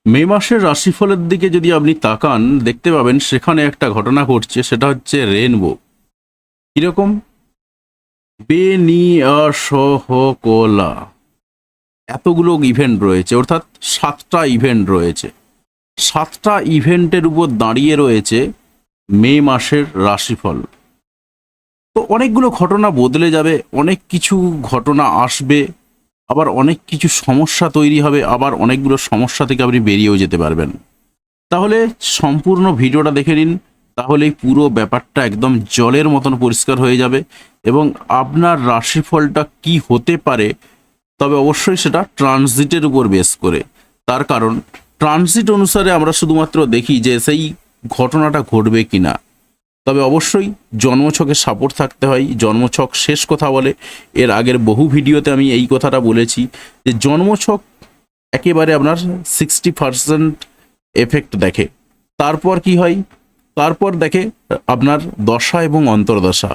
মে মাসের রাশিফলের দিকে যদি আপনি তাকান দেখতে পাবেন সেখানে একটা ঘটনা ঘটছে, সেটা হচ্ছে রেনবো। কিরকম? বেনিয়াসহকলা, এতগুলো ইভেন্ট রয়েছে, অর্থাৎ 7টা ইভেন্ট রয়েছে। 7টা ইভেন্টের উপর দাঁড়িয়ে রয়েছে মে মাসের রাশিফল। তো অনেকগুলো ঘটনা বদলে যাবে, অনেক কিছু ঘটনা আসবে, আবার অনেক কিছু সমস্যা তৈরি হবে, আবার অনেকগুলো সমস্যা থেকে আপনি বেরিয়েও যেতে পারবেন। তাহলে সম্পূর্ণ ভিডিওটা দেখে নিন, তাহলেই পুরো ব্যাপারটা একদম জলের মতন পরিষ্কার হয়ে যাবে এবং আপনার রাশিফলটা কি হতে পারে, তবে অবশ্যই সেটা ট্রানজিটের উপর বেস করে। তার কারণ ট্রানজিট অনুসারে আমরা শুধুমাত্র দেখি যে সেই ঘটনাটা ঘটবে কিনা। তবে অবশ্যই জন্মছকের সাপোর্ট থাকতে হয়, জন্মছক শেষ কথা বলে। এর আগের বহু ভিডিওতে আমি এই কথাটা বলেছি যে জন্মছক একেবারে আপনার 60% এফেক্ট দেখে। তারপর কি হয়? তারপর দেখে আপনার দশা এবং অন্তর্দশা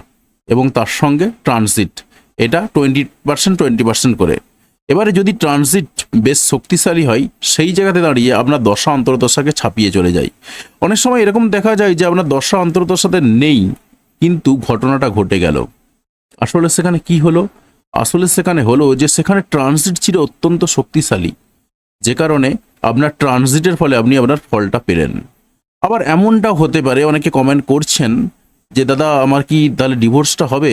এবং তার সঙ্গে ট্রানজিট, এটা 20% করে। এবারে যদি ট্রানজিট বেশ শক্তিশালী হয়, সেই জায়গাতে দাঁড়িয়ে আপনার দশা অন্তর্দশাকে ছাপিয়ে চলে যায়। অনেক সময় এরকম দেখা যায় যে আপনার দশা অন্তর্দশাতে নেই, কিন্তু ঘটনাটা ঘটে গেল। আসলে সেখানে কি হলো? আসলে সেখানে হলো যে সেখানে ট্রানজিট ছিল অত্যন্ত শক্তিশালী, যে কারণে আপনার ট্রানজিটের ফলে আপনি আপনার ফলটা পেলেন। আবার এমনটাও হতে পারে, অনেকে কমেন্ট করছেন যে দাদা আমার কি তাহলে ডিভোর্সটা হবে?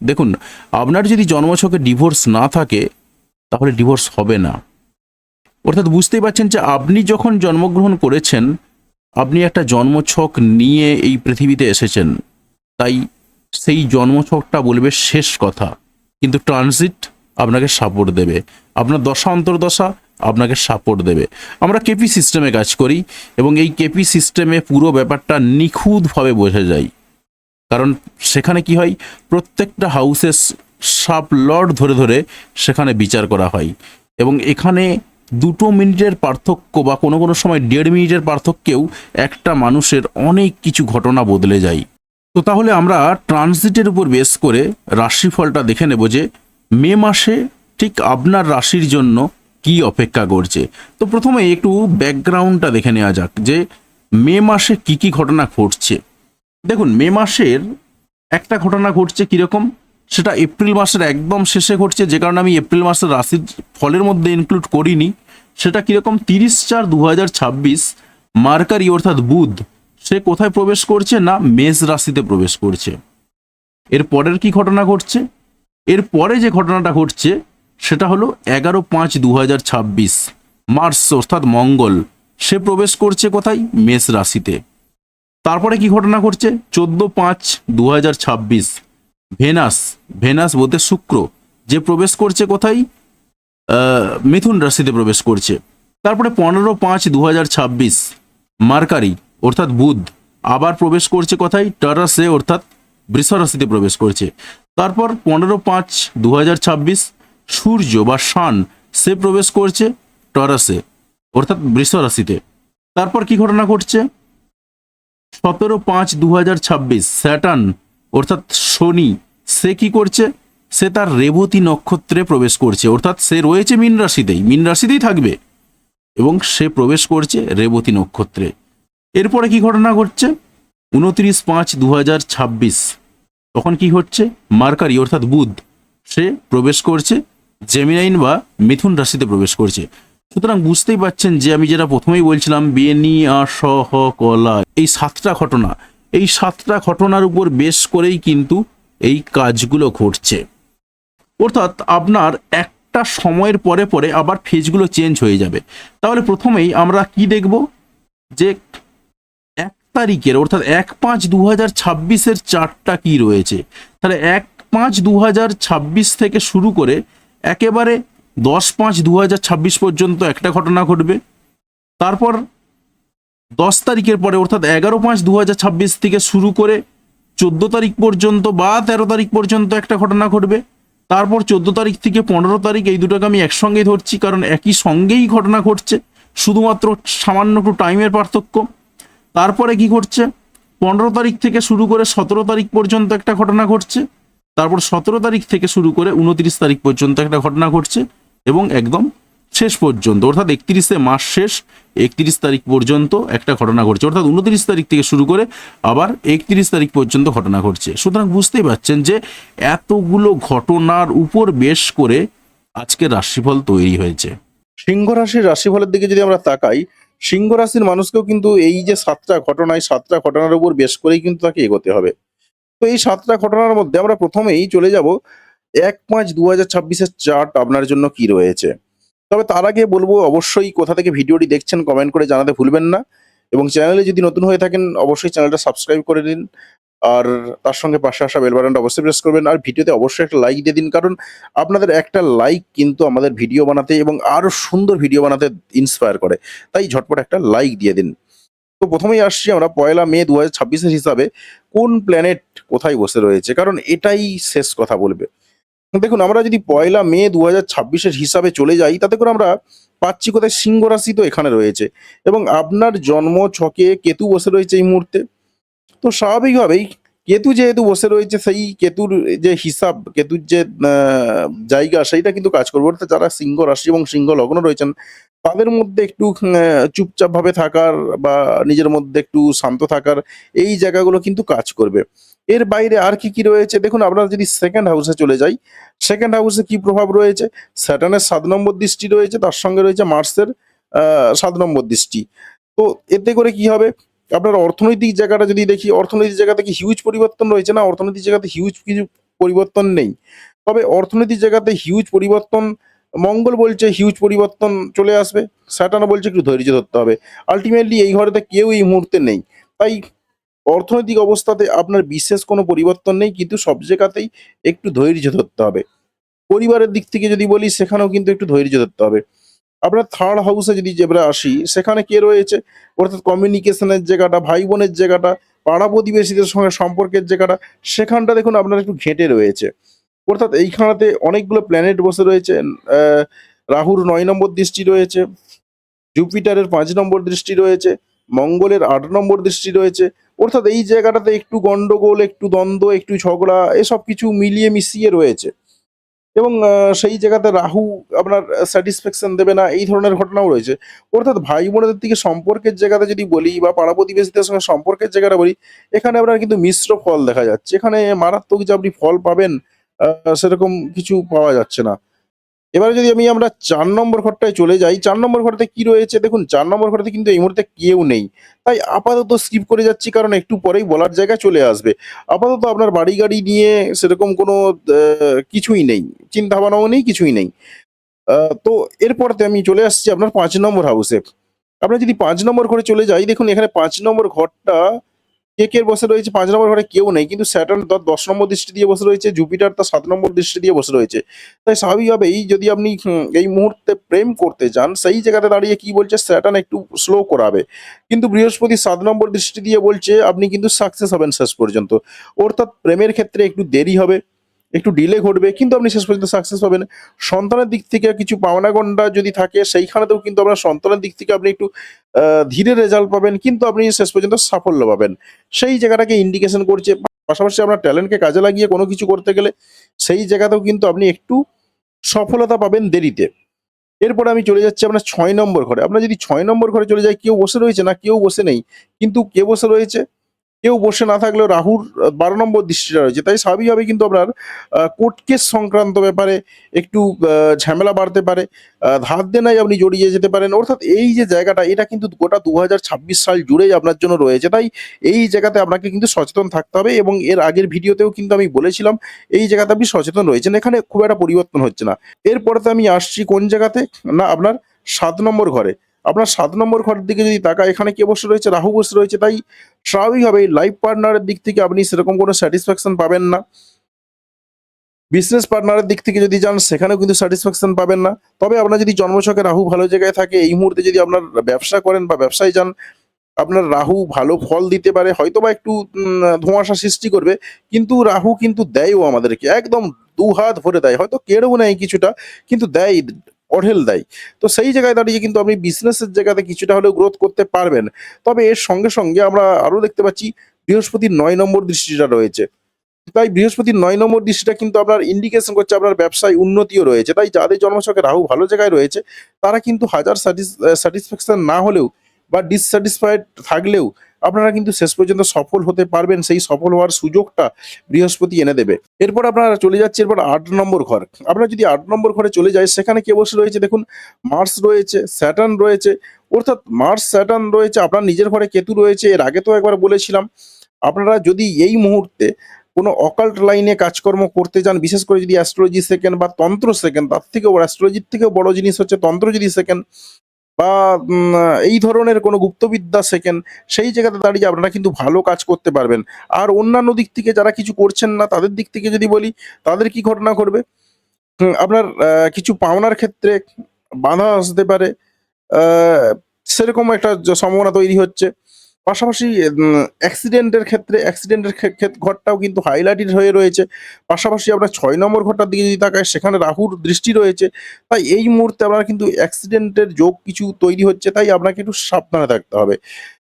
দেখুন, আপনার যদি জন্মছকে ডিভোর্স না থাকে তাহলে ডিভোর্স হবে না। অর্থাৎ বুঝতেই পারছেন যে আপনি যখন জন্মগ্রহণ করেছেন, আপনি একটা জন্মছক নিয়ে এই পৃথিবীতে এসেছেন, তাই সেই জন্মছকটা বলবে শেষ কথা, কিন্তু ট্রানজিট আপনাকে সাপোর্ট দেবে, আপনার দশা অন্তর্দশা আপনাকে সাপোর্ট দেবে। আমরা কেপি সিস্টেমে কাজ করি এবং এই কেপি সিস্টেমে পুরো ব্যাপারটা নিখুঁতভাবে বোঝা যায়। কারণ সেখানে কি হয়, প্রত্যেকটা হাউসের সাব লর্ড ধরে ধরে সেখানে বিচার করা হয় এবং এখানে 2 মিনিটের পার্থক্য বা কোনো কোনো সময় 1.5 মিনিটের পার্থক্যেও একটা মানুষের অনেক কিছু ঘটনা বদলে যায়। তো তাহলে আমরা ট্রানজিটের উপর বেস করে রাশিফলটা দেখে নেব যে মে মাসে ঠিক আপনার রাশির জন্য কি অপেক্ষা করছে। তো প্রথমে একটু ব্যাকগ্রাউন্ডটা দেখে নেওয়া যাক যে মে মাসে কি কি ঘটনা ঘটছে। দেখুন, মে মাসের একটা ঘটনা ঘটছে কীরকম, সেটা এপ্রিল মাসের একদম শেষে ঘটছে, যে কারণে আমি এপ্রিল মাসের রাশির ফলের মধ্যে ইনক্লুড করিনি। সেটা কীরকম, 30/4/2026 মার্কারি অর্থাৎ বুধ সে কোথায় প্রবেশ করছে না, মেষ রাশিতে প্রবেশ করছে। এর পরের কি ঘটনা ঘটছে? এর পরে যে ঘটনাটা ঘটছে সেটা হলো 11/5/2026 মার্স অর্থাৎ মঙ্গল সে প্রবেশ করছে কোথায়, মেষ রাশিতে। তারপরে কি ঘটনা ঘটছে, 14/5/2026 ভেনাস, ভেনাস বলতে শুক্র, যে প্রবেশ করছে কোথায়, মিথুন রাশিতে প্রবেশ করছে। তারপরে 15/5/2026 মার্কারি অর্থাৎ বুধ আবার প্রবেশ করছে কোথায়, টরাসে অর্থাৎ বৃষ রাশিতে প্রবেশ করছে। তারপর 15/5/2026 সূর্য বা শান সে প্রবেশ করছে টরাসে অর্থাৎ বৃষ রাশিতে। তারপর কি ঘটনা ঘটছে, 17/5/2026 স্যাটার্ন অর্থাৎ শনি সে কি করছে, সে তার রেবতী নক্ষত্রে প্রবেশ করছে, অর্থাৎ সে রয়েছে মীন রাশিতেই থাকবে এবং সে প্রবেশ করছে রেবতী নক্ষত্রে। এরপরে কি ঘটনা ঘটছে, 29/5/2026 তখন কি হচ্ছে, মার্কারি অর্থাৎ বুধ সে প্রবেশ করছে জেমিনাইন বা মিথুন রাশিতে প্রবেশ করছে। সুতরাং বুঝতেই পাচ্ছেন যে আমি যেটা প্রথমেই বলছিলাম বেনিয়াসহকলা, এই 7টা ঘটনা, এই 7টা ঘটনার উপর বেশ করেই কিন্তু এই কাজগুলো ঘটছে। অর্থাৎ আপনার একটা সময়ের পরে পরে আবার ফেজগুলো চেঞ্জ হয়ে যাবে। তাহলে প্রথমেই আমরা কি দেখব যে 1 তারিখের অর্থাৎ 1/5/2026 চার্টটা কি রয়েছে। তাহলে 1/5/2026 থেকে শুরু করে একেবারে 10/5/2026 পর্যন্ত একটা ঘটনা ঘটবে। তারপর 10 তারিখের পরে অর্থাৎ 11/5/2026 থেকে শুরু করে 14 তারিখ পর্যন্ত বা 13 তারিখ পর্যন্ত একটা ঘটনা ঘটবে। তারপর 14 তারিখ থেকে 15 তারিখ, এই দুটোকে আমি একসঙ্গেই ধরছি কারণ একই সঙ্গেই ঘটনা ঘটছে, শুধুমাত্র সামান্য একটু টাইমের পার্থক্য। তারপরে কি ঘটছে, 15 তারিখ থেকে শুরু করে 17 তারিখ পর্যন্ত একটা ঘটনা ঘটছে। তারপর 17 তারিখ থেকে শুরু করে 29 তারিখ পর্যন্ত একটা ঘটনা ঘটছে এবং একদম শেষ পর্যন্ত, অর্থাৎ 31 মাস শেষ 31 তারিখ পর্যন্ত একটা ঘটনা ঘটছে, অর্থাৎ 29 তারিখ থেকে শুরু করে আবার 31 তারিখ পর্যন্ত ঘটনা ঘটছে। সুতরাং বুঝতেই পারছেন যে এতগুলো ঘটনার উপর বেশ করে আজকের রাশিফল তৈরি হয়েছে। সিংহ রাশির রাশিফলের দিকে যদি আমরা তাকাই, সিংহ রাশির মানুষকেও কিন্তু এই যে 7টা ঘটনা, এই 7টা ঘটনার উপর বেশ করেই কিন্তু তাকে এগোতে হবে। তো এই 7টা ঘটনার মধ্যে আমরা প্রথমেই চলে যাব 1 মার্চ 2026-এর চার্ট আপনার জন্য কি রয়েছে। তবে তার আগে বলবো, অবশ্যই কোথা থেকে ভিডিওটি দেখছেন কমেন্ট করে জানাতে ভুলবেন না, এবং চ্যানেলে যদি নতুন হয়ে থাকেন অবশ্যই চ্যানেলটা সাবস্ক্রাইব করে দিন, আর তার সঙ্গে পাশে আসা বেল বাটনটা অবশ্যই প্রেস করবেন, আর ভিডিওতে অবশ্যই একটা লাইক দিয়ে দিন, কারণ আপনাদের একটা লাইক কিন্তু আমাদের ভিডিও বানাতে এবং আরো সুন্দর ভিডিও বানাতে ইন্সপায়ার করে। তাই ঝটপট একটা লাইক দিয়ে দিন। তো প্রথমেই আসছি আমরা 1 মে 2026-এর হিসাবে কোন প্ল্যানেট কোথায় বসে রয়েছে, কারণ এটাই শেষ কথা বলবে। দেখুন, আমরা যদি 1 মে 2026-এর হিসাবে চলে যাই, তাতে করে আমরা পাচ্ছি কোথায়, সিংহ রাশি তো এখানে রয়েছে, এবং আপনার জন্ম ছকে কেতু বসে রয়েছে এই মুহূর্তে। তো স্বাভাবিকভাবেই কেতু যেহেতু বসে রয়েছে, সেই কেতুর যে হিসাব, কেতুর যে জায়গা, সেইটা কিন্তু কাজ করবে। অর্থাৎ যারা সিংহ রাশি এবং সিংহ লগ্ন রয়েছেন, তাদের মধ্যে একটু চুপচাপ ভাবে থাকার বা নিজের মধ্যে একটু শান্ত থাকার এই জায়গাগুলো কিন্তু কাজ করবে। এর বাইরে আর কি কি রয়েছে দেখুন, আমরা যদি সেকেন্ড হাউসে চলে যাই, সেকেন্ড হাউসে কি প্রভাব রয়েছে, স্যাটার্নের 7 নম্বর দৃষ্টি রয়েছে, তার সঙ্গে রয়েছে মার্সের 7 নম্বর দৃষ্টি। তো এতে করে কি হবে, আপনার অর্থনৈতিক জায়গাটা যদি দেখি, অর্থনৈতিক জায়গাতে কি হিউজ পরিবর্তন রয়েছে? না, অর্থনৈতিক জায়গাতে হিউজ কিছু পরিবর্তন নেই। তবে অর্থনৈতিক জায়গাতে হিউজ পরিবর্তন, মঙ্গল বলছে হিউজ পরিবর্তন চলে আসবে, স্যাটার্নও বলছে একটু ধৈর্য ধরতে হবে। আল্টিমেটলি এই ঘরেতে কেউ এই মুহূর্তে নেই। তাই অর্থনৈতিক অবস্থাতে আপনার বিশেষ কোনো পরিবর্তন নেই, কিন্তু সব জায়গাতেই একটু ধৈর্য ধরতে হবে। পরিবারের দিক থেকে যদি বলি, সেখানেও কিন্তু একটু ধৈর্য ধরতে হবে। আপনার থার্ড হাউসে যদি আমরা আসি, সেখানে কে রয়েছে, অর্থাৎ কমিউনিকেশনের জায়গাটা, ভাই বোনের জায়গাটা, পাড়া প্রতিবেশীদের সঙ্গে সম্পর্কের জায়গাটা, সেখানটা দেখুন আপনার একটু ঘেঁটে রয়েছে। অর্থাৎ এইখানেতে অনেকগুলো প্ল্যানেট বসে রয়েছে। রাহুর 9 নম্বর দৃষ্টি রয়েছে, জুপিটারের 5 নম্বর দৃষ্টি রয়েছে, মঙ্গলের 8 নম্বর দৃষ্টি রয়েছে। অর্থাৎ এই জায়গাটাতে একটু গন্ডগোল, একটু দ্বন্দ্ব, একটু ঝগড়া, এসব কিছু মিলিয়ে মিশিয়ে রয়েছে, এবং সেই জায়গাতে রাহু আপনার স্যাটিসফ্যাকশন দেবে না, এই ধরনের ঘটনাও রয়েছে। অর্থাৎ ভাই বোনেদের দিকে সম্পর্কের জায়গাতে যদি বলি, বা পাড়া প্রতিবেশীদের সঙ্গে সম্পর্কের জায়গাটা বলি, এখানে আপনার কিন্তু মিশ্র ফল দেখা যাচ্ছে। এখানে মারাত্মক যে আপনি ফল পাবেন, সেরকম কিছু পাওয়া যাচ্ছে না। এবারে যদি আমরা 4 নম্বর ঘরটায় চলে যাই, 4 নম্বর ঘরটাতে কি রয়েছে দেখুন, 4 নম্বর ঘরটাতে কিন্তু এই মুহূর্তে কেউ নেই। তাই আপাতত স্কিপ করে যাচ্ছি, কারণ একটু পরেই বলার জায়গায় চলে আসবে। আপাতত আপনার বাড়ি গাড়ি নিয়ে সেরকম কোনো কিছুই নেই, চিন্তা ভাবনাও নেই, কিছুই নেই। তো এরপরতে আমি চলে আসছি আপনার 5 নম্বর হাউসে। আমরা যদি 5 নম্বর ঘরে চলে যাই, দেখুন এখানে 5 নম্বর ঘরটা কে বসে রয়েছে, 5 নম্বর ঘরে কেউ নেই, কিন্তু স্যাটার্ন তার 10 নম্বর দৃষ্টি দিয়ে বসে রয়েছে, জুপিটার তার 7 নম্বর দৃষ্টি দিয়ে বসে রয়েছে। তাই স্বাভাবিকভাবেই যদি আপনি এই মুহূর্তে প্রেম করতে যান, সেই জায়গাতে দাঁড়িয়ে কি বলছে, স্যাটার্ন একটু স্লো করাবে। কিন্তু বৃহস্পতি 7 নম্বর দৃষ্টি দিয়ে বলছে আপনি কিন্তু সাকসেস হবেন শেষ পর্যন্ত। অর্থাৎ প্রেমের ক্ষেত্রে একটু দেরি হবে, একটু ডিলে ঘটবে, কিন্তু আপনি শেষ পর্যন্ত সাকসেস পাবেন। সন্তানের দিক থেকে কিছু পাওনা-গন্ডা যদি থাকে, সেইখানেতেও কিন্তু আপনার সন্তানের দিক থেকে আপনি একটু ধীরে রেজাল্ট পাবেন, কিন্তু আপনি শেষ পর্যন্ত সাফল্য পাবেন। সেই জায়গাটাকে ইন্ডিকেশন করছে। পাশাপাশি আপনার ট্যালেন্টকে কাজে লাগিয়ে কোনো কিছু করতে গেলে, সেই জায়গাতেও কিন্তু আপনি একটু সফলতা পাবেন দেরিতে। এরপরে আমি চলে যাচ্ছি আপনার 6 নম্বর ঘরে। আমরা যদি 6 নম্বর ঘরে চলে যাই, কেউ বসে রয়েছে? না, কেউ বসে নেই। কিন্তু কে বসে রয়েছে? কেউ বসে না থাকলেও রাহুর 12 নম্বর দৃষ্টিটা রয়েছে। তাই স্বাভাবিকভাবেই কিন্তু আপনার কোর্ট কেস সংক্রান্ত ব্যাপারে একটু ঝামেলা বাড়তে পারে। ধার দেনায় আপনি জড়িয়ে যেতে পারেন। অর্থাৎ এই যে জায়গাটা, এটা কিন্তু গোটা 2026 সাল জুড়েই আপনার জন্য রয়েছে। তাই এই জায়গাতে আপনাকে কিন্তু সচেতন থাকতে হবে, এবং এর আগের ভিডিওতেও কিন্তু আমি বলেছিলাম এই জায়গাতে আপনি সচেতন রয়েছেন। এখানে খুব একটা পরিবর্তন হচ্ছে না। এরপরেতে আমি আসছি কোন জায়গাতে? না, আপনার 7 নম্বর ঘরে। আপনার 7 নম্বর ঘরের দিকে যদি তাকাই, এখানে কে বসে রয়েছে? রাহু বসে রয়েছে। তাই স্বাভাবিকভাবেই লাইফ পার্টনারের দিক থেকে আপনি সেরকম কোনো স্যাটিসফ্যাকশন পাবেন না। বিজনেস পার্টনারের দিক থেকে যদি যান, সেখানেও কিন্তু স্যাটিসফ্যাকশন পাবেন না। তবে আপনার যদি জন্মছকে রাহু ভালো জায়গায় থাকে, এই মুহূর্তে যদি আপনার ব্যবসা করেন বা ব্যবসায় যান, আপনার রাহু ভালো ফল দিতে পারে। হয়তোবা একটু ধোঁয়াশা সৃষ্টি করবে, কিন্তু রাহু কিন্তু দেয়ও আমাদেরকে, একদম দুহাত ভরে দেয়। হয়তো কেড়েও নেয় কিছুটা, কিন্তু দেয়, অঢেল দেয়। তো সেই জায়গায় দাঁড়িয়ে কিন্তু আপনি বিজনেসের জায়গাতে কিছুটা হলেও গ্রোথ করতে পারবেন। তবে এর সঙ্গে আমরা আরো দেখতে পাচ্ছি বৃহস্পতির 9 নম্বর দৃষ্টিটা রয়েছে। তাই বৃহস্পতির 9 নম্বর দৃষ্টিটা কিন্তু আপনার ইন্ডিকেশন করছে আপনার ব্যবসায় উন্নতিও রয়েছে। তাই যাদের জন্মছকে রাহু ভালো জায়গায় রয়েছে তারা কিন্তু হাজার স্যাটিসফ্যাকশন না হলেও বা ডিসস্যাটিসফাইড থাকলেও আপনারা কিন্তু শেষ পর্যন্ত সফল হতে পারবেন। সেই সফল হওয়ার সুযোগটা বৃহস্পতি এনে দেবে। এরপর আপনারা চলে যাচ্ছে এরপর 8 নম্বর ঘর। আমরা যদি 8 নম্বর ঘরে চলে যাই সেখানে কে বসে রয়েছে দেখুন, মার্স রয়েছে, স্যাটার্ন রয়েছে। অর্থাৎ মার্স, স্যাটার্ন রয়েছে, আপনার নিজের ঘরে কেতু রয়েছে। এর আগে তো একবার বলেছিলাম আপনারা যদি এই মুহূর্তে কোনো অকাল্ট লাইনে কাজকর্ম করতে যান, বিশেষ করে যদি অ্যাস্ট্রোলজি শেখেন বা তন্ত্র শেখেন, তার থেকেও অ্যাস্ট্রোলজির থেকেও বড় জিনিস হচ্ছে তন্ত্র যদি শেখেন বা এই ধরনের কোনো গুপ্তবিদ্যা শেখেন, সেই জায়গাতে দাঁড়িয়ে আপনারা কিন্তু ভালো কাজ করতে পারবেন। আর অন্যান্য দিক থেকে যারা কিছু করছেন না তাদের দিক থেকে যদি বলি, তাদের কি ঘটনা ঘটবে? আপনার কিছু পাওনার ক্ষেত্রে বাধা আসতে পারে। আ সেরকম একটা সম্ভাবনা তৈরি হচ্ছে। পাশাপাশি অ্যাক্সিডেন্টের ক্ষেত্রে অ্যাক্সিডেন্টের ঘরটাও কিন্তু হাইলাইটেড হয়ে রয়েছে। পাশাপাশি আমরা ৬ নম্বর ঘরটার দিকে যদি তাকাই সেখানে রাহুর দৃষ্টি রয়েছে। তাই এই মুহূর্তে আপনার কিন্তু অ্যাক্সিডেন্টের যোগ কিছু তৈরি হচ্ছে। তাই আপনাকে একটু সাবধানে থাকতে হবে।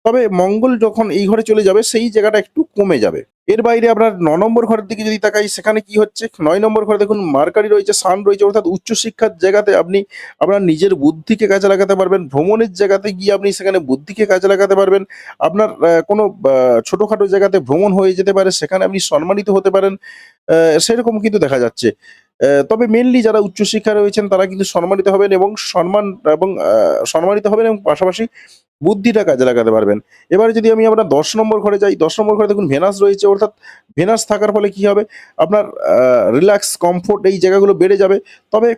তবে মঙ্গল যখন এই ঘরে চলে যাবে সেই জায়গাটা একটু কমে যাবে। এর বাইরে আপনার ৯ নম্বর ঘরের দিকে যদি তাকাই সেখানে কি হচ্ছে? ৯ নম্বর ঘরে দেখুন মার্কারি রয়েছে, সান রয়েছে, অর্থাৎ উচ্চশিক্ষার জায়গাতে আপনি আপনার নিজের বুদ্ধিকে কাজে লাগাতে পারবেন। ভ্রমণের জায়গাতে গিয়ে আপনি সেখানে বুদ্ধিকে কাজে লাগাতে পারবেন। আপনার কোনো ছোটখাটো জায়গাতে ভ্রমণ হয়ে যেতে পারে, সেখানে আপনি সম্মানিত হতে পারেন। সেরকম কিন্তু দেখা যাচ্ছে। তবে মেইনলি যারা উচ্চশিক্ষায় রয়েছেন তারা কিন্তু সম্মানিত হবেন এবং সম্মানিত হবেন এবং পাশাপাশি বুদ্ধিটা কাজে লাগাতে পারবেন। এবারে যদি আমি আপনার ১০ নম্বর ঘরে যাই, ১০ নম্বর ঘরে দেখুন ভেনাস রয়েছে, অর্থাৎ ভেনাস থাকার ফলে কি হবে? আপনার রিল্যাক্স, কমফোর্ট এই জায়গাগুলো বেড়ে যাবে। তবে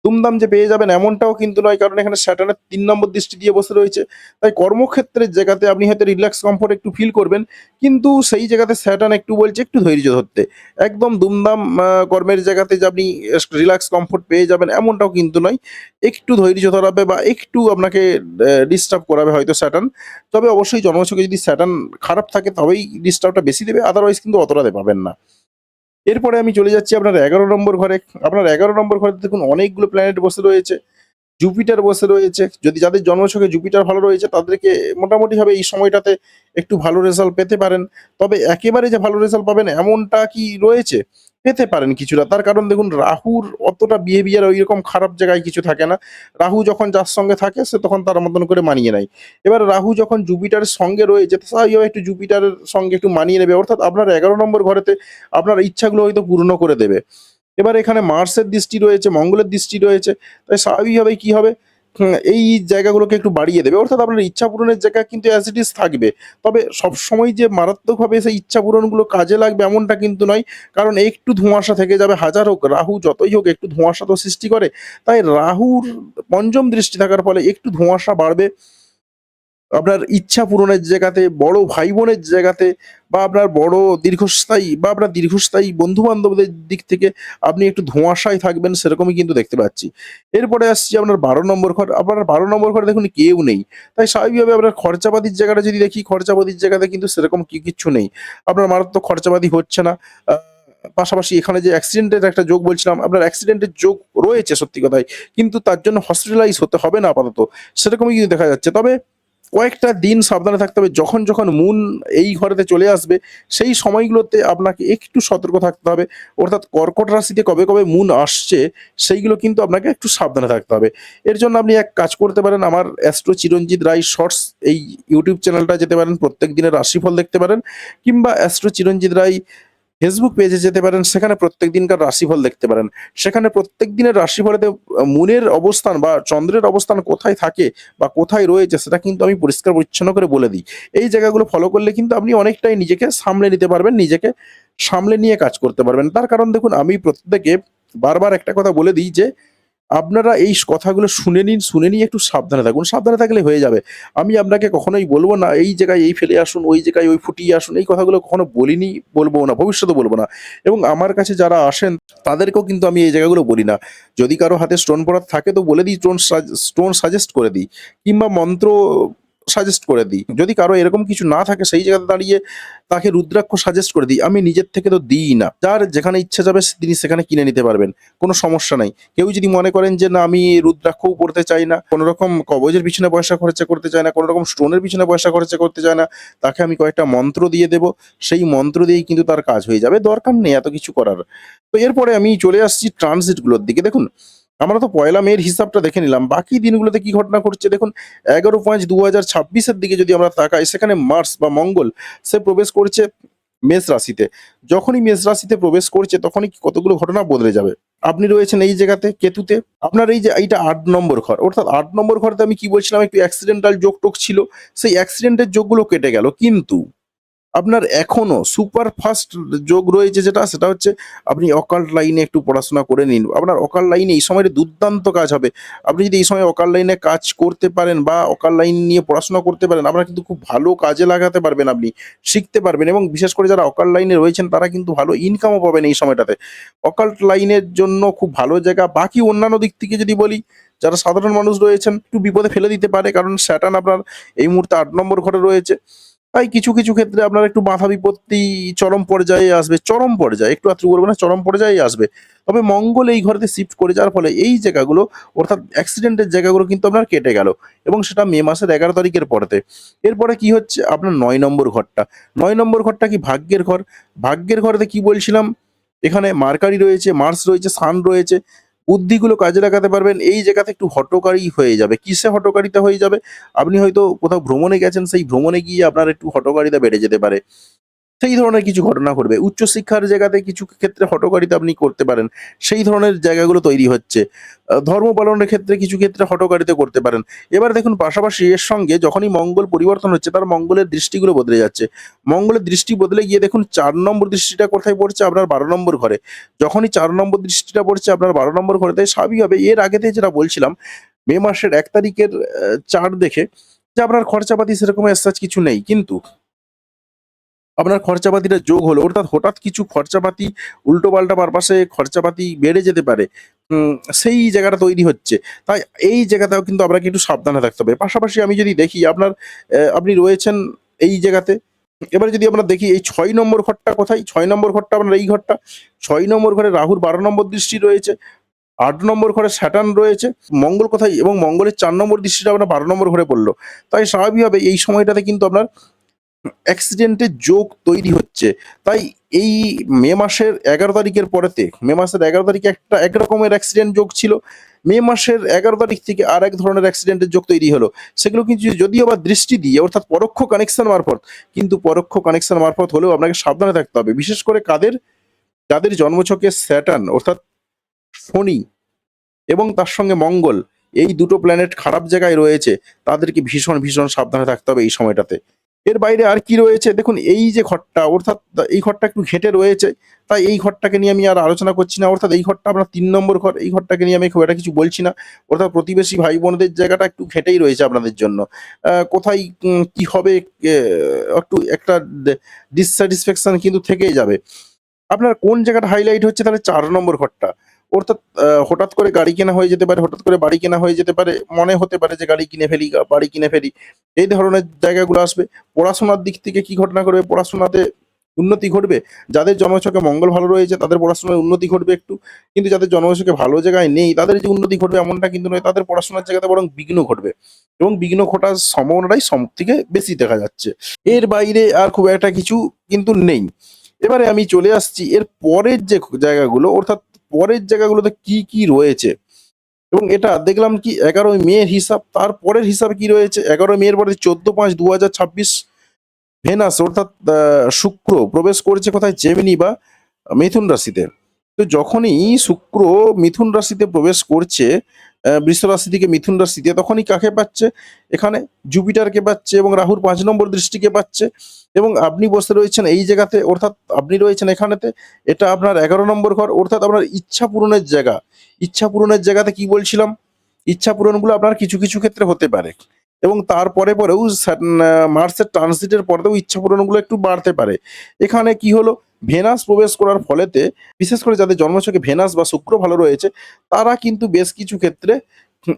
দুমদাম যে পেয়ে যাবেন এমনটাও কিন্তু নয়, কারণ এখানে স্যাটার্নের ৩ নম্বর দৃষ্টি দিয়ে বসে রয়েছে। তাই কর্মক্ষেত্রের জায়গাতে আপনি হয়তো রিল্যাক্স, কমফোর্ট একটু ফিল করবেন। কিন্তু সেই জায়গাতে স্যাটার্ন একটু বলছে একটু ধৈর্য ধরতে। একদম দুমদাম কর্মের জায়গাতে যে আপনি রিল্যাক্স, কমফোর্ট পেয়ে যাবেন এমনটাও কিন্তু নয়। একটু ধৈর্য ধরাবে বা একটু আপনাকে ডিস্টার্ব করাবে হয়তো স্যাটার্ন। তবে অবশ্যই জন্মছকে যদি স্যাটার্ন খারাপ থাকে তবেই ডিস্টার্বটা বেশি দেবে, আদারওয়াইজ কিন্তু অতটা পাবেন না। এরপরে আমি চলে যাচ্ছি আপনার ১১ নম্বর ঘরে। আপনার ১১ নম্বর ঘরে দেখুন অনেকগুলো প্ল্যানেট বসে রয়েছে। জুপিটার বসে রয়েছে। যদি যাদের জন্মছকে জুপিটার ভালো রয়েছে তাদেরকে মোটামুটিভাবে এই সময়টাতে একটু ভালো রেজাল্ট পেতে পারেন। তবে একেবারে যে ভালো রেজাল্ট পাবেন এমনটা কি রয়েছে? পেতে পারেন কিছুটা। তার কারণ দেখুন রাহুর অতটা বিহেভিয়ার ঐরকম খারাপ জায়গায় কিছু থাকে না। রাহু যখন যার সঙ্গে থাকে সে তখন তার মতন করে মানিয়ে নেয়। এবার রাহু যখন জুপিটারের সঙ্গে রয়েছে তো স্বাভাবিকভাবে একটু জুপিটারের সঙ্গে একটু মানিয়ে নেবে। অর্থাৎ আপনার ১১ নম্বর ঘরেতে আপনার ইচ্ছাগুলো হয়তো পূর্ণ করে দেবে। এবার এখানে মার্সের দৃষ্টি রয়েছে, মঙ্গলের দৃষ্টি রয়েছে। তাই স্বাভাবিকভাবেই কি হবে? এই জায়গাগুলোকে একটু বাড়িয়ে দেবে। অর্থাৎ আপনার ইচ্ছা পূরণের জায়গা কিন্তু অ্যাজ ইট ইজ থাকবে। তবে সবসময় যে মারাত্মকভাবে সেই ইচ্ছা পূরণগুলো কাজে লাগবে এমনটা কিন্তু নয়। কারণ একটু ধোঁয়াশা থেকে যাবে। হাজার হোক, রাহু যতই হোক একটু ধোঁয়াশা তো সৃষ্টি করে। তাই রাহুর ৫ম দৃষ্টি থাকার ফলে একটু ধোঁয়াশা বাড়বে। আপনার ইচ্ছা পূরণের জায়গাতে, বড় ভাই-বোনের জায়গাতে বা আপনার বড় দীর্ঘস্থায়ী বা আপনার দীর্ঘস্থায়ী বন্ধু-বান্ধবদের দিক থেকে আপনি একটু ধোঁয়াশায় থাকবেন সেরকমই কিন্তু দেখতে পাচ্ছি। এরপরে আসছি আপনার ১২ নম্বর ঘর। আপনার ১২ নম্বর ঘরে দেখুন কেউ নেই। তাই স্বাভাবিকভাবে আপনার খরচাপাতির জায়গাটা যদি দেখি, খরচাপাতির জায়গাতে কিন্তু সেরকম কিচ্ছু নেই। আপনার মারাত্মক খরচাপাতি হচ্ছে না। আ পাশাপাশি এখানে যে অ্যাক্সিডেন্টের একটা যোগ বলছিলাম, আপনার অ্যাক্সিডেন্টের যোগ রয়েছে সত্যি কথাই। কিন্তু তার জন্য হসপিটালাইজ হতে হবে না আপাতত। সেরকমই কিন্তু দেখা যাচ্ছে। তবে কয়েকটা দিন সাবধানে থাকতে হবে। যখন মুন এই ঘরেতে চলে আসবে, সেই সময়গুলোতে আপনাকে একটু সতর্ক থাকতে হবে। অর্থাৎ কর্কট রাশিতে কবে মুন আসছে, সেইগুলো কিন্তু আপনাকে একটু সাবধানে থাকতে হবে। এর জন্য আপনি এক কাজ করতে পারেন, আমার অ্যাস্ট্রো চিরঞ্জিত রায় শর্টস এই ইউটিউব চ্যানেলটা যেতে পারেন, প্রত্যেক দিনের রাশিফল দেখতে পারেন। কিংবা অ্যাস্ট্রো চিরঞ্জিত রায় ফেসবুক পেজে যেতে পারেন, সেখানে প্রত্যেক দিনকার রাশিফল দেখতে পারেন। সেখানে প্রত্যেক দিনের রাশিফলেতে মুনের অবস্থান বা চন্দ্রের অবস্থান কোথায় থাকে বা কোথায় রয়েছে সেটা কিন্তু আমি পরিষ্কার পরিচ্ছন্ন করে বলে দিই। এই জায়গাগুলো ফলো করলে কিন্তু আপনি অনেকটাই নিজেকে সামলে নিতে পারবেন, নিজেকে সামলে নিয়ে কাজ করতে পারবেন। তার কারণ দেখুন আমি প্রত্যেকে বারবার একটা কথা বলে দিই যে আপনারা এই কথাগুলো শুনে নিন, শুনে নিয়ে একটু সাবধানে থাকুন। সাবধানে থাকলে হয়ে যাবে। আমি আপনাকে কখনোই বলব না, এই জায়গায় এই ফেলে আসুন, ওই জায়গায় ওই ফুটিয়ে আসুন। এই কথাগুলো কখনো বলিনি, বলবও না, ভবিষ্যতেও বলব না। এবং আমার কাছে যারা আসেন তাদেরকেও কিন্তু আমি এই জায়গাগুলো বলি না। যদি কারো হাতে স্টোন পড়ার থাকে তো বলে দিই, স্টোন সাজেস্ট করে দিই। কিংবা মন্ত্র সাজেস্ট করে দিই। যদি কারো এরকম কিছু না থাকে সেই জায়গাতে দাঁড়িয়ে তাকে রুদ্রাক্ষ সাজেস্ট করে দিই। আমি নিজের থেকে তো দিই না। যার যেখানে ইচ্ছা যাবে তিনি সেখানে কিনে নিতে পারবেন। কোনো সমস্যা নাই। কেউ যদি মনে করেন যে না আমি রুদ্রাক্ষও পড়তে চাই না, কোনো রকম কবজের পিছনে পয়সা খরচা করতে চাই না, কোনো রকম স্টোনের পিছনে পয়সা খরচা করতে চায় না, তাকে আমি কয়েকটা মন্ত্র দিয়ে দেব। সেই মন্ত্র দিয়েই কিন্তু তার কাজ হয়ে যাবে। দরকার নেই এত কিছু করার। তো এরপরে আমি চলে আসছি ট্রানজিটগুলোর দিকে। দেখুন, আমরা তো পয়লা মের হিসাবটা দেখে নিলাম। বাকি দিনগুলোতে কি ঘটনা ঘটছে দেখুন, ১১/৫/২০২৬ এর দিকে যদি আমরা তাকাই, সেখানে মার্স বা মঙ্গল সে প্রবেশ করছে মেষ রাশিতে। যখনই মেষ রাশিতে প্রবেশ করছে তখনই কতগুলো ঘটনা বদলে যাবে। আপনি রয়েছেন এই জায়গাতে কেতুতে। আপনার এই যে এইটা ৮ নম্বর ঘর, অর্থাৎ ৮ নম্বর ঘরেতে আমি কি বলছিলাম একটু অ্যাক্সিডেন্টাল যোগ-টোগ ছিল। সেই অ্যাক্সিডেন্টের যোগগুলো কেটে গেল। কিন্তু আপনার এখনো সুপার ফাস্ট যোগ রয়েছে যেটা, সেটা হচ্ছে আপনি অকাল্ট লাইনে একটু পড়াশোনা করে নিন। আপনার অকাল্ট লাইনে এই সময় দুর্দান্ত কাজ হবে। আপনি যদি এই সময় অকাল্ট লাইনে কাজ করতে পারেন বা অকাল্ট লাইন নিয়ে পড়াশোনা করতে পারেন, আপনার কিন্তু খুব ভালো কাজে লাগাতে পারবেন আপনি, শিখতে পারবেন এবং বিশেষ করে যারা অকাল্ট লাইনে রয়েছেন তারা কিন্তু ভালো ইনকামও পাবেন এই সময়টাতে। অকাল্ট লাইনের জন্য খুব ভালো জায়গা। বাকি অন্যান্য দিক থেকে যদি বলি, যারা সাধারণ মানুষ রয়েছেন একটু বিপদে ফেলে দিতে পারে, কারণ স্যাটার্ন আপনার এই মুহূর্তে ৮ নম্বর ঘরে রয়েছে। তাই কিছু, কিছু ক্ষেত্রে আপনার একটু বাধা বিপত্তি চরম পর্যায়ে আসবে। চরম পর্যায়ে, একটু আধটু বলব না, চরম পর্যায়েই আসবে। তবে মঙ্গল এই ঘরেতে শিফট করে যাওয়ার ফলে এই জায়গাগুলো, অর্থাৎ অ্যাক্সিডেন্টের জায়গাগুলো কিন্তু আপনার কেটে গেল এবং সেটা মে মাসের ১১ তারিখের পরেতে। এরপরে কি হচ্ছে আপনার ৯ নম্বর ঘরটা। ৯ নম্বর ঘরটা কি ভাগ্যের ঘর। ভাগ্যের ঘরেতে কি বলছিলাম, এখানে মার্কারি রয়েছে, মার্স রয়েছে, সান রয়েছে। বুদ্ধিগুলো কাজে লাগাতে পারবেন। এই জায়গাতে একটু হঠকারী হয়ে যাবে। কিসে হঠকারিতা হয়ে যাবে? আপনি হয়তো কোথাও ভ্রমণে গেছেন, সেই ভ্রমণে গিয়ে আপনার একটু হঠকারিতা বেড়ে যেতে পারে। সেই ধরনের কিছু ঘটনা ঘটবে। উচ্চশিক্ষার জায়গাতে কিছু ক্ষেত্রে হঠকারিতা আপনি করতে পারেন। সেই ধরনের জায়গাগুলো তৈরি হচ্ছে। ধর্ম পালনের ক্ষেত্রে কিছু ক্ষেত্রে হঠকারিতা করতে পারেন। এবার দেখুন, পাশাপাশি এর সঙ্গে যখনই মঙ্গল পরিবর্তন হচ্ছে, তার মঙ্গলের দৃষ্টিগুলো বদলে যাচ্ছে। মঙ্গলের দৃষ্টি বদলে গিয়ে দেখুন ৪ নম্বর দৃষ্টিটা কোথায় পড়ছে? আপনার ১২ নম্বর ঘরে। যখনই ৪ নম্বর দৃষ্টিটা পড়ছে আপনার ১২ নম্বর ঘরে, তাই স্বাভাবিকভাবে এর আগেতে যেটা বলছিলাম, মে মাসের ১ তারিখের চার্ট দেখে যে আপনার খরচাপাতি সেরকম as such কিছু নেই। কিন্তু আপনার খরচাপাতিটা যোগ হলো, অর্থাৎ হঠাৎ কিছু খরচাপাতি উল্টোপাল্টা পারপাসে খরচাপাতি বেড়ে যেতে পারে। সেই জায়গাটা তৈরি হচ্ছে। তাই এই জায়গাটাও কিন্তু আপনাকে একটু সাবধানে থাকতে হবে। পাশাপাশি আমি যদি দেখি আপনার আপনি রয়েছেন এই জায়গাতে। এবারে যদি আমরা দেখি এই ৬ নম্বর ঘরটা কোথায়? ৬ নম্বর ঘরটা আপনার এই ঘরটা। ৬ নম্বর ঘরে রাহুর ১২ নম্বর দৃষ্টি রয়েছে। ৮ নম্বর ঘরে স্যাটার্ন রয়েছে। মঙ্গল কোথায়? এবং মঙ্গলের ৪ নম্বর দৃষ্টিটা আপনার ১২ নম্বর ঘরে পড়ল। তাই স্বাভাবিকভাবে এই সময়টাতে কিন্তু আপনার অ্যাক্সিডেন্টের যোগ তৈরি হচ্ছে। তাই এই মে মাসের ১১ তারিখের পরেতে, মে মাসের ১১ তারিখে একটা এক রকমের অ্যাক্সিডেন্ট যোগ ছিল। মে মাসের ১১ তারিখ থেকে আরেক ধরনের অ্যাক্সিডেন্টের যোগ তৈরি হলো। সেগুলো কিন্তু যদিও বা দৃষ্টি দিয়ে, অর্থাৎ পরোক্ষ কানেকশন মারফত, কিন্তু পরোক্ষ কানেকশন মারফত হলেও আপনাকে সাবধানে থাকতে হবে। বিশেষ করে কাদের? যাদের জন্মছকে স্যাটার্ন অর্থাৎ শনি এবং তার সঙ্গে মঙ্গল, এই দুটো প্ল্যানেট খারাপ জায়গায় রয়েছে, তাদেরকে ভীষণ, ভীষণ সাবধানে থাকতে হবে এই সময়টাতে। এর বাইরে আর কি রয়েছে? দেখুন, এই যে ঘরটা, অর্থাৎ এই ঘরটা একটু ঘেঁটে রয়েছে। তাই এই ঘরটাকে নিয়ে আমি আর আলোচনা করছি না। অর্থাৎ এই ঘরটা আপনার ৩ নম্বর ঘর। এই ঘরটাকে নিয়ে আমি খুব একটা কিছু বলছি না। অর্থাৎ প্রতিবেশী ভাই-বোনদের জায়গাটা একটু ঘেঁটেই রয়েছে আপনাদের জন্য। কোথায় কি হবে, এ একটু একটা ডিসস্যাটিসফ্যাকশন কিন্তু থেকেই যাবে। আপনার কোন জায়গাটা হাইলাইট হচ্ছে তাহলে ৪ নম্বর ঘরটা। অর্থাৎ হঠাৎ করে গাড়ি কেনা হয়ে যেতে পারে, হঠাৎ করে বাড়ি কেনা হয়ে যেতে পারে। মনে হতে পারে যে গাড়ি কিনে ফেলি, বাড়ি কিনে ফেলি। এই ধরনের জায়গাগুলো আসবে। পড়াশোনার দিক থেকে কি ঘটনা ঘটবে? পড়াশোনাতে উন্নতি ঘটবে। যাদের জন্মছকে মঙ্গল ভালো রয়েছে তাদের পড়াশোনায় উন্নতি ঘটবে একটু। কিন্তু যাদের জন্মছকে ভালো জায়গায় নেই তাদের যে উন্নতি ঘটবে এমনটা কিন্তু নয়। তাদের পড়াশোনার জায়গাতে বরং বিঘ্ন ঘটবে এবং বিঘ্ন ঘটার সম্ভাবনাটাই সবথেকে বেশি দেখা যাচ্ছে। এর বাইরে আর খুব একটা কিছু কিন্তু নেই। এবারে আমি চলে আসছি এর পরের যে জায়গাগুলো, অর্থাৎ পরের জায়গাগুলোতে কি, কি রয়েছে এবং এটা দেখলাম কি ১১ মের হিসাব। তারপরের হিসাবে কি রয়েছে? ১১ মের পরে ১৪/৫/২০২৬ ভেনাস অর্থাৎ শুক্র প্রবেশ করেছে কোথায়? জেমিনি বা মিথুন রাশিতে। তো যখনই শুক্র মিথুন রাশিতে প্রবেশ করছে, বৃষ রাশি থেকে মিথুন রাশিতে, তখনই কাকে পাচ্ছে? এখানে জুপিটারকে পাচ্ছে এবং রাহুর ৫ নম্বর দৃষ্টিকে পাচ্ছে এবং আপনি বসে রয়েছেন এই জায়গাতে, অর্থাৎ আপনি রয়েছেন এখানেতে। এটা আপনার ১১ নম্বর ঘর, অর্থাৎ আপনার ইচ্ছা পূরণের জায়গা। ইচ্ছা পূরণের জায়গাতে কি বলছিলাম? ইচ্ছা পূরণগুলো আপনার কিছু, কিছু ক্ষেত্রে হতে পারে এবং পরেও মার্সের ট্রানজিটের পরেও ইচ্ছা পূরণগুলো একটু বাড়তে পারে। এখানে কি হলো? ভেনাস প্রবেশ করার ফলেতে, বিশেষ করে যাদের জন্মছকে ভেনাস বা শুক্র ভালো রয়েছে, তারা কিন্তু বেশ কিছু ক্ষেত্রে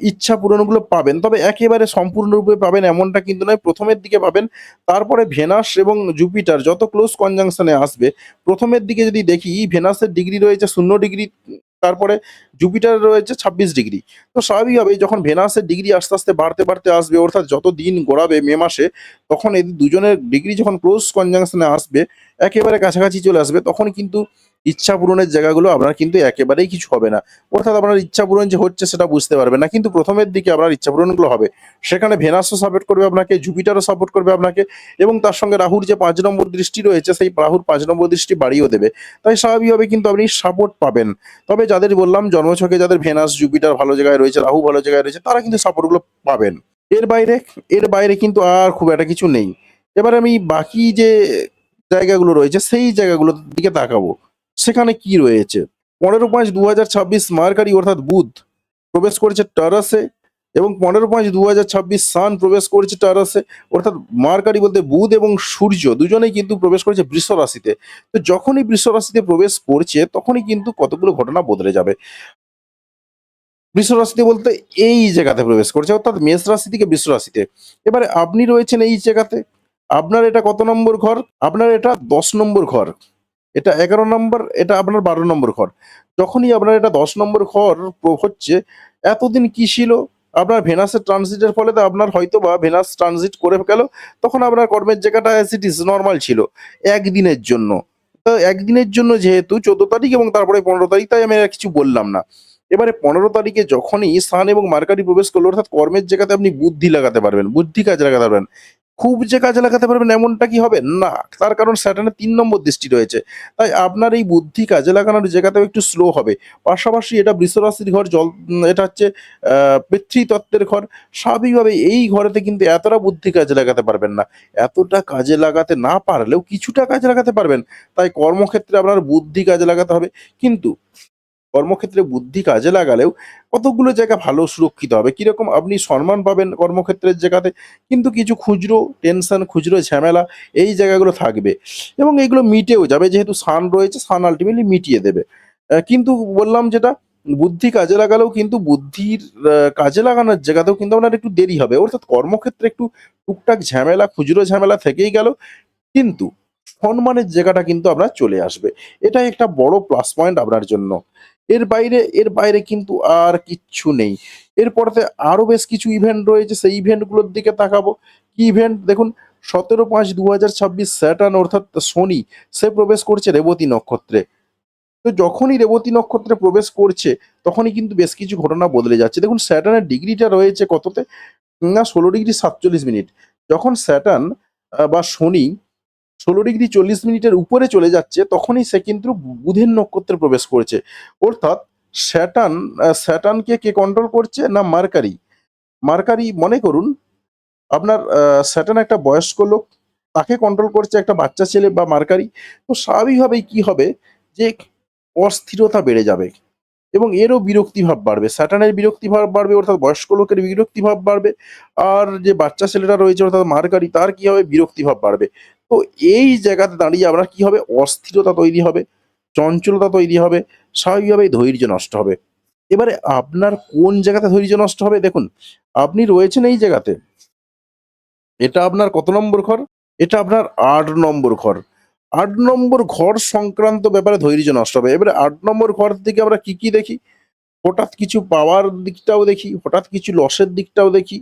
ইচ্ছা পূরণগুলো পাবেন। তবে একেবারে সম্পূর্ণরূপে পাবেন এমনটা কিন্তু নয়। প্রথমের দিকে পাবেন, তারপরে ভেনাস এবং জুপিটার যত ক্লোজ কনজাংশনে আসবে, প্রথমের দিকে যদি দেখি ভেনাসের ডিগ্রি রয়েছে 0 ডিগ্রি, তারপরে জুপিটার রয়েছে 26 ডিগ্রি। তো স্বাভাবিকভাবেই যখন ভেনাসের ডিগ্রি আস্তে, আস্তে বাড়তে, বাড়তে আসবে, অর্থাৎ যত দিন গড়াবে মে মাসে, তখন এদের দুজনের ডিগ্রি যখন ক্লোজ কনজাংশনে আসবে, একেবারে কাছাকাছি চলে আসবে, তখন কিন্তু ইচ্ছা পূরণের জায়গাগুলো আপনার কিন্তু একেবারেই কিছু হবে না। অর্থাৎ আপনার ইচ্ছা পূরণ যে হচ্ছে সেটা বুঝতে পারবেন না। কিন্তু প্রথমের দিকে আপনার ইচ্ছা পূরণগুলো হবে। সেখানে ভেনাসও সাপোর্ট করবে আপনাকে, জুপিটারও সাপোর্ট করবে আপনাকে, এবং তার সঙ্গে রাহুর যে ৫ নম্বর দৃষ্টি রয়েছে, সেই রাহুর ৫ নম্বর দৃষ্টি বাড়িয়েও দেবে। তাই স্বাভাবিকভাবে কিন্তু আপনি সাপোর্ট পাবেন। তবে যাদের বললাম জন্মছকে যাদের ভেনাস, জুপিটার ভালো জায়গায় রয়েছে, রাহু ভালো জায়গায় রয়েছে, তারা কিন্তু সাপোর্টগুলো পাবেন। এর বাইরে এর বাইরে কিন্তু আর খুব একটা কিছু নেই। এবারে আমি বাকি যে জায়গাগুলো রয়েছে সেই জায়গাগুলোর দিকে তাকাবো। সেখানে কি রয়েছে? 15/5/2026 মার্কারি অর্থাৎ বুধ প্রবেশ করেছে টরাসে, এবং 15/5/2026 সান প্রবেশ করেছে টরাসে। অর্থাৎ মার্কারি বলতে বুধ এবং সূর্য দুজনেই কিন্তু প্রবেশ করেছে বৃষ রাশিতে। তো যখনই বৃষ রাশিতে প্রবেশ করছে তখনই কিন্তু কতগুলো ঘটনা বদলে যাবে। বৃষ রাশিতে বলতে এই জায়গাতে প্রবেশ করছে, অর্থাৎ মেষ রাশি থেকে বৃষ রাশিতে। এবারে আপনি রয়েছেন এই জায়গাতে। আপনার এটা কত নম্বর ঘর? আপনার এটা 10 নম্বর ঘর। এটা 11 নম্বর, এটা আপনার 12 নম্বর ঘর। যখনই আপনার এটা 10 নম্বর ঘর হচ্ছে, এতদিন কি ছিল? আপনার ভেনাসের ট্রানজিটের ফলে তো আপনার হয়তোবা ভেনাস ট্রানজিট করে গেল, তখন আপনার কর্মের জায়গাটা অ্যাজ ইট ইজ নরমাল ছিল, ১ দিনের জন্য। তো ১ দিনের জন্য যেহেতু ১৪ তারিখ এবং তারপরে ১৫ তারিখ, তাই আমি আর কিছু বললাম না। এবারে ১৫ তারিখে যখনই সান এবং মার্কারি প্রবেশ করলো, অর্থাৎ কর্মের জায়গাতে আপনি বুদ্ধি লাগাতে পারবেন, বুদ্ধি কাজে লাগাতে পারবেন। খুব যে কাজে লাগাতে পারবেন এমনটা কি হবে? না। তার কারণ স্যাটার্নের ৩ নম্বর দৃষ্টি রয়েছে। তাই আপনার এই বুদ্ধি কাজে লাগানোর জায়গাতেও একটু স্লো হবে। পাশাপাশি এটা বৃষ রাশির ঘর, এটা হচ্ছে আ পৃথ্বী তত্ত্বের ঘর। স্বাভাবিকভাবেই এই ঘরেতে কিন্তু এতটা বুদ্ধি কাজে লাগাতে পারবেন না। এতটা কাজে লাগাতে না পারলেও কিছুটা কাজে লাগাতে পারবেন। তাই কর্মক্ষেত্রে আপনার বুদ্ধি কাজে লাগাতে হবে। কিন্তু কর্মক্ষেত্রে বুদ্ধি কাজে লাগালেও কতগুলো জায়গা ভালো সুরক্ষিত হবে। কিরকম? আপনি সম্মান পাবেন কর্মক্ষেত্রের জায়গাতে, কিন্তু কিছু খুচরো টেনশন, খুচরো ঝামেলা এই জায়গাগুলো থাকবে, এবং এগুলো মিটেও যাবে, যেহেতু সান রয়েছে, সান আল্টিমেটলি মিটিয়ে দেবে। কিন্তু বললাম যেটা, বুদ্ধি কাজে লাগালেও কিন্তু বুদ্ধির কাজে লাগানোর জায়গাতেও কিন্তু আপনার একটু দেরি হবে। অর্থাৎ কর্মক্ষেত্রে একটু টুকটাক ঝামেলা, খুচরো ঝামেলা থেকেই গেল। কিন্তু সম্মানের জায়গাটা কিন্তু আপনার চলে আসবে। এটাই একটা বড় প্লাস পয়েন্ট আপনার জন্য। এর বাইরে কিন্তু আর কিচ্ছু নেই। এরপরেতে আরো বেশ কিছু ইভেন্ট রয়েছে, সেই ইভেন্টগুলোর দিকে তাকাবো। কি ইভেন্ট? দেখুন, 17/5/2026 স্যাটার্ন অর্থাৎ শনি সে প্রবেশ করছে রেবতী নক্ষত্রে। তো যখনই রেবতী নক্ষত্রে প্রবেশ করছে, তখনই কিন্তু বেশ কিছু ঘটনা বদলে যাচ্ছে। দেখুন, স্যাটার্নের ডিগ্রিটা রয়েছে কততে? না, 16°47'। যখন স্যাটার্ন বা শনি 16°40' উপরে চলে যাচ্ছে, তখনই সে কিন্তু বুধের নক্ষত্রে প্রবেশ করছে। অর্থাৎ স্যাটার্নকে কে কন্ট্রোল করছে? না, মার্কারি। মার্কারি মনে করুন আপনার স্যাটার্ন একটা বয়স্ক লোক, তাকে কন্ট্রোল করছে একটা বাচ্চা ছেলে বা মার্কারি। তো স্বাভাবিকভাবেই কি হবে, যে অস্থিরতা বেড়ে যাবে। এবং এরও বিরক্তিভাব বাড়বে। স্যাটার্নের বিরক্তিভাব বাড়বে, অর্থাৎ বয়স্ক লোকের বিরক্তিভাব বাড়বে। আর যে বাচ্চা ছেলেটা রয়েছে অর্থাৎ মার্কারি, তার কি হবে? বিরক্তিভাব বাড়বে। তো এই জায়গাতে দাঁড়িয়ে আপনার কি হবে? অস্থিরতা তৈরি হবে, চঞ্চলতা তৈরি হবে, স্বাভাবিকভাবেই ধৈর্য নষ্ট হবে। এবারে আপনার কোন জায়গাতে ধৈর্য নষ্ট হবে? দেখুন, আপনি রয়েছেন এই জায়গাতে। এটা আপনার কত নম্বর ঘর? এটা আপনার ৮ নম্বর ঘর। ৮ নম্বর ঘর সংক্রান্ত ব্যাপারে ধৈর্য নষ্ট হবে। এবারে ৮ নম্বর ঘর থেকে আমরা কি দেখি? হঠাৎ কিছু পাওয়ার দিকটাও দেখি, হঠাৎ কিছু লসের দিকটাও দেখি,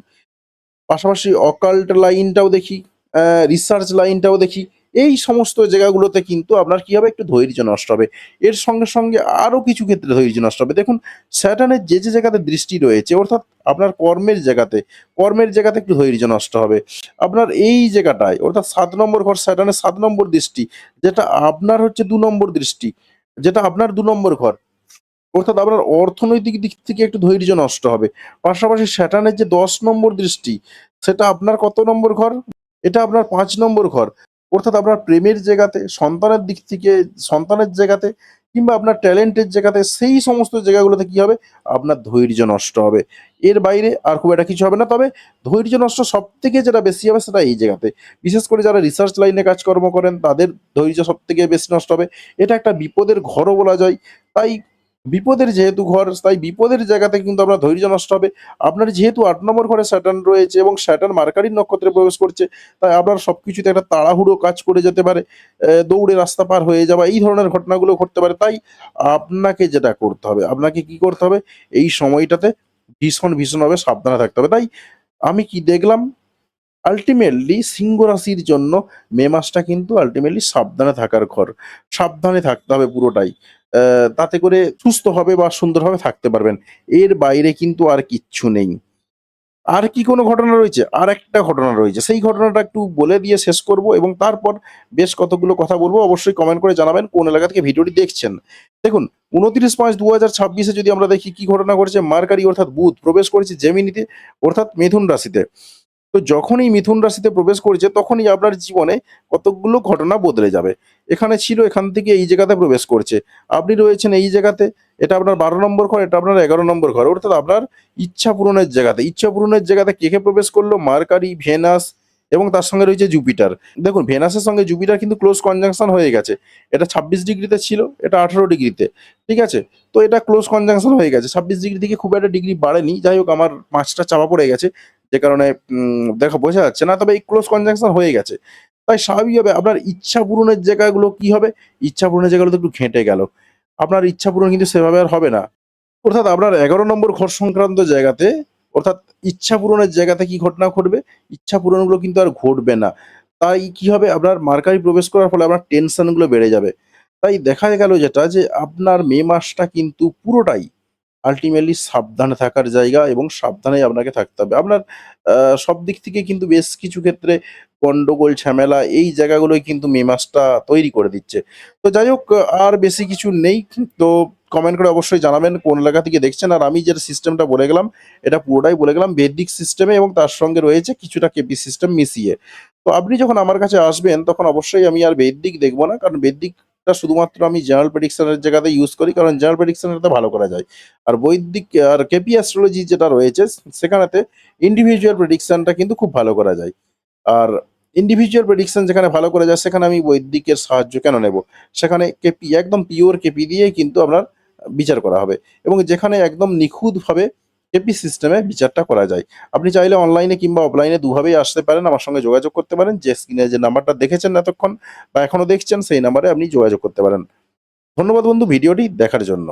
পাশাপাশি অকাল্ট লাইনটাও দেখি, রিসার্চ লাইনটাও দেখি। এই সমস্ত জায়গাগুলোতে কিন্তু আপনার কি হবে? একটু ধৈর্য নষ্ট হবে। এর সঙ্গে আরো কিছু ক্ষেত্রে ধৈর্য নষ্ট হবে। দেখুন, স্যাটার্নের যে জায়গাতে দৃষ্টি রয়েছে, অর্থাৎ আপনার কর্মের জায়গাতে একটু ধৈর্য নষ্ট হবে। আপনার এই জায়গাটায় অর্থাৎ ৭ নম্বর ঘর, স্যাটার্নের ৭ নম্বর দৃষ্টি, যেটা আপনার হচ্ছে ২ নম্বর দৃষ্টি, যেটা আপনার ২ নম্বর ঘর। অর্থাৎ আপনার অর্থনৈতিক দিক থেকে একটু ধৈর্য নষ্ট হবে। পাশাপাশি স্যাটার্নের যে ১০ নম্বর দৃষ্টি, সেটা আপনার কত নম্বর ঘর? এটা আপনার ৫ নম্বর ঘর। অর্থাৎ আপনার প্রেমের জায়গাতে, সন্তানের দিক থেকে, সন্তানের জায়গাতে, কিংবা আপনার ট্যালেন্টের জায়গাতে, সেই সমস্ত জায়গাগুলোতে কি হবে? আপনার ধৈর্য নষ্ট হবে। এর বাইরে আর খুব একটা কিছু হবে না। তবে ধৈর্য নষ্ট সবথেকে যেটা বেশি হবে সেটা এই জায়গাতে। বিশেষ করে যারা রিসার্চ লাইনে কাজকর্ম করেন, তাদের ধৈর্য সবথেকে বেশি নষ্ট হবে। এটা একটা বিপদের ঘরও বলা যায়। তাই বিপদের যেহেতু ঘর, তাই বিপদের জায়গাতে কিন্তু আপনার ধৈর্য নষ্ট হবে। আপনার যেহেতু ৮ নম্বর ঘরে স্যাটার্ন রয়েছে এবং স্যাটার্ন মার্কারির নক্ষত্রে প্রবেশ করছে, তাই আপনার সবকিছুতে একটা তাড়াহুড়ো কাজ করে যেতে পারে। দৌড়ে রাস্তা পার হয়ে যাওয়া এই ধরনের ঘটনাগুলো ঘটতে পারে। তাই আপনাকে যেটা করতে হবে, আপনাকে কি করতে হবে? এই সময়টাতে ভীষণভাবে সাবধানে থাকতে হবে। তাই আমি কি দেখলাম? আল্টিমেটলি সিংহ রাশির জন্য মে মাসটা কিন্তু আল্টিমেটলি সাবধানে থাকার ঘর। সাবধানে থাকতে হবে পুরোটাই। তাতে করে সুস্থভাবে বা সুন্দরভাবে থাকতে পারবেন। এর বাইরে কিন্তু আর কিচ্ছু নেই। আর কি কোনো ঘটনা রয়েছে? আরেকটা ঘটনা রয়েছে। সেই ঘটনাটা একটু বলে দিয়ে শেষ করব এবং তারপর বেশ কতগুলো কথা বলব। অবশ্যই কমেন্ট করে জানাবেন কোন এলাকা থেকে ভিডিওটি দেখছেন। দেখুন ২৯/৫/২০২৬ এ যদি আমরা দেখি কি ঘটনা ঘটেছে, মার্কারি অর্থাৎ বুধ প্রবেশ করেছে জেমিনিতে অর্থাৎ মিথুন রাশিতে। তো যখনই মিথুন রাশিতে প্রবেশ করেছে তখনই আপনার জীবনে কতকগুলো ঘটনা বদলে যাবে। এখানে ছিল, এখান থেকে এই জায়গাতে প্রবেশ করছে। আপনি রয়েছেন এই জায়গাতে, এটা আপনার ১২ নম্বর ঘর, এটা আপনার ১১ নম্বর ঘর। অর্থাৎ আপনার ইচ্ছা পূরণের জায়গাতে। ইচ্ছা পূরণের জায়গাতে কে প্রবেশ করলো? মার্কারি, ভেনাস এবং তার সঙ্গে রয়েছে জুপিটার। দেখুন ভেনাসের সঙ্গে জুপিটার কিন্তু ক্লোজ কনজাংশন হয়ে গেছে। এটা ২৬ ডিগ্রিতে ছিল, এটা ১৮ ডিগ্রিতে। ঠিক আছে? তো এটা ক্লোজ কনজাংশন হয়ে গেছে। ২৬ ডিগ্রি থেকে খুব একটা ডিগ্রি বাড়েনি। যাই হোক আমার মার্কসটা চাপা পড়ে গেছে। যে কারণে বোঝা যাচ্ছে না। তবে এই ক্লোজ কনজাংশন হয়ে গেছে। তাই স্বাভাবিকভাবে আপনার ইচ্ছা পূরণের জায়গাগুলো কি হবে? ইচ্ছা পূরণের জায়গাগুলোতে একটু ঘেঁটে গেল। আপনার ইচ্ছা পূরণ কিন্তু সেভাবে আর হবে না। অর্থাৎ আপনার ১১ নম্বর ঘর সংক্রান্ত জায়গাতে অর্থাৎ ইচ্ছা পূরণের জায়গাতে কি ঘটনা ঘটবে? ইচ্ছা পূরণগুলো কিন্তু আর ঘটবে না। তাই কি হবে? আপনার মার্কারি প্রবেশ করার ফলে আপনার টেনশনগুলো বেড়ে যাবে। তাই দেখা গেল যেটা যে আপনার মে মাসটা কিন্তু পুরোটাই আল্টিমেটলি সাবধানে থাকার জায়গা এবং সাবধানেই আপনাকে থাকতে হবে। আপনার আ সব দিক থেকে কিন্তু বেশ কিছু ক্ষেত্রে গন্ডগোল, ঝামেলা এই জায়গাগুলোই কিন্তু মে মাসটা তৈরি করে দিচ্ছে। তো যাই হোক আর বেশি কিছু নেই। তো কমেন্ট করে অবশ্যই জানাবেন কোন এলাকা থেকে দেখছেন। আর আমি যে সিস্টেমটা বলে গেলাম, এটা পুরোটাই বলে গেলাম বৈদিক সিস্টেমে এবং তার সঙ্গে রয়েছে কিছুটা কেপি সিস্টেম মিশিয়ে। তো আপনি যখন আমার কাছে আসবেন তখন অবশ্যই আমি আর বৈদিক দেখব না। কারণ বৈদিকটা শুধুমাত্র আমি জেনারেল প্রেডিকশন এর জায়গাতে ইউজ করি। কারণ জেনারেল প্রেডিকশন এটাতে ভালো করা যায়। আর বৈদিক আর কেপি অ্যাস্ট্রোলজি যেটা রয়েছে সেখানেতে ইন্ডিভিজুয়াল প্রেডিকশনটা কিন্তু খুব ভালো করা যায়। আর ইন্ডিভিজুয়াল প্রেডিকশন যেখানে ভালো করা যায় সেখানে আমি বৈদিকের সাহায্য কেন নেব? সেখানে কেপি একদম পিওর কেপি দিয়েই কিন্তু আপনার বিচার করা হবে এবং যেখানে একদম নিখুঁতভাবে কেপি সিস্টেমে বিচারটা করা যায়। আপনি চাইলে অনলাইনে কিংবা অফলাইনে দুভাবেই আসতে পারেন। আমার সঙ্গে যোগাযোগ করতে পারেন। যে স্ক্রিনে যে নাম্বারটা দেখেছেন এতক্ষণ বা এখনো দেখছেন সেই নাম্বারে আপনি যোগাযোগ করতে পারেন। ধন্যবাদ বন্ধু ভিডিওটি দেখার জন্য।